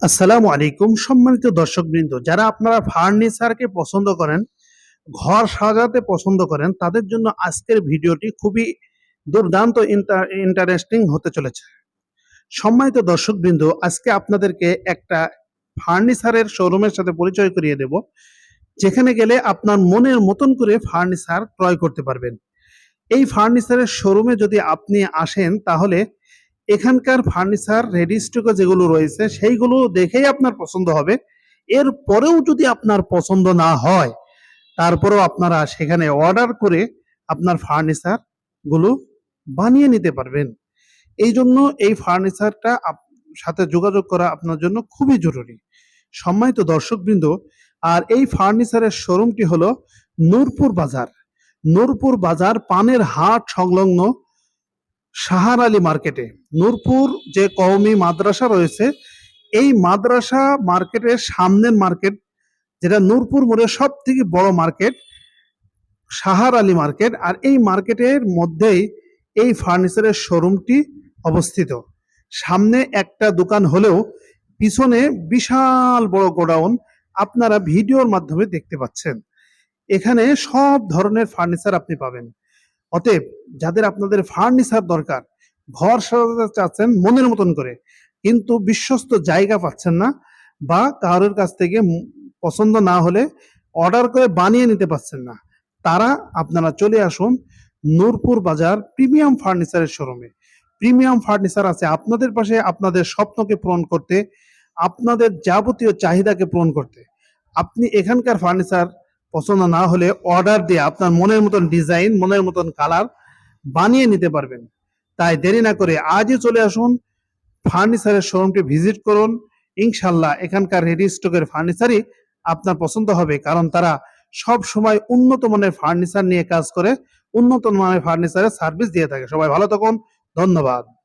আসসালামু আলাইকুম সম্মানিত দর্শকবৃন্দ, যারা আপনারা ফার্নিচারকে পছন্দ করেন, ঘর সাজাতে পছন্দ করেন, তাদের জন্য আজকের ভিডিওটি খুবই দুর্দান্ত ইন্টারেস্টিং হতে চলেছে। সম্মানিত দর্শকবৃন্দ, আজকে আপনাদেরকে একটা ফার্নিচারের শোরুমের সাথে পরিচয় করিয়ে দেব, যেখানে গেলে আপনার মনের মতন করে ফার্নিচার ক্রয় করতে পারবেন। এই ফার্নিচারের শোরুমে যদি আপনি আসেন, তাহলে এখানকার ফার্নিচার রেডি স্টকে যেগুলো রয়েছে সেইগুলো দেখেই আপনার পছন্দ হবে। এর পরেও যদি আপনার পছন্দ না হয়, তারপরেও আপনারা সেখানে অর্ডার করে আপনার ফার্নিচার গুলো বানিয়ে নিতে পারবেন। এই জন্য এই ফার্নিচারটা সাথে যোগাযোগ করা আপনার জন্য খুবই জরুরি। সম্মানিত দর্শকবৃন্দ, আর এই ফার্নিচারের শোরুমটি হলো নূরপুর বাজার। নূরপুর বাজার পানের হাট সংলগ্ন সাহার আলী মার্কেটে। নূরপুর যে কওমি মাদ্রাসা রয়েছে, এই মাদ্রাসা মার্কেটের সামনের মার্কেট, যেটা নূরপুর মোড়ের সব থেকে বড় মার্কেট, সাহার আলী মার্কেট। আর এই মার্কেটের মধ্যেই এই ফার্নিচারের শোরুমটি অবস্থিত। সামনে একটা দোকান হলেও পিছনে বিশাল বড় গোডাউন আপনারা ভিডিওর মাধ্যমে দেখতে পাচ্ছেন। এখানে সব ধরনের ফার্নিচার আপনি পাবেন। অতএব যাদের আপনাদের ফার্নিচার দরকার, ঘর সাজাতে চাচ্ছেন মনের মতন করে, কিন্তু বিশ্বস্ত জায়গা পাচ্ছেন না, বা কারোর কাছ থেকে পছন্দ না হলে অর্ডার করে বানিয়ে নিতে পারছেন না, তারা আপনারা চলে আসুন নূরপুর বাজার প্রিমিয়াম ফার্নিচারের শোরুমে। প্রিমিয়াম ফার্নিচার আছে আপনাদের পাশে, আপনাদের স্বপ্নকে পূরণ করতে, আপনাদের যাবতীয় চাহিদাকে পূরণ করতে। আপনি এখানকার ফার্নিচার পছন্দ না হলে অর্ডার দিয়ে আপনার মনের মতন ডিজাইন, মনের মতন কালার বানিয়ে নিতে পারবেন। তাই দেরি না করে আজই চলে আসুন, ফার্নিচারের শোরুমটি ভিজিট করুন। ইনশাল্লাহ এখানকার রেডি স্টকের ফার্নিচারই আপনার পছন্দ হবে, কারণ তারা সব সময় উন্নত মানের ফার্নিচার নিয়ে কাজ করে, উন্নত মানের ফার্নিচারের সার্ভিস দিয়ে থাকে। সবাই ভালো থাকুন, ধন্যবাদ।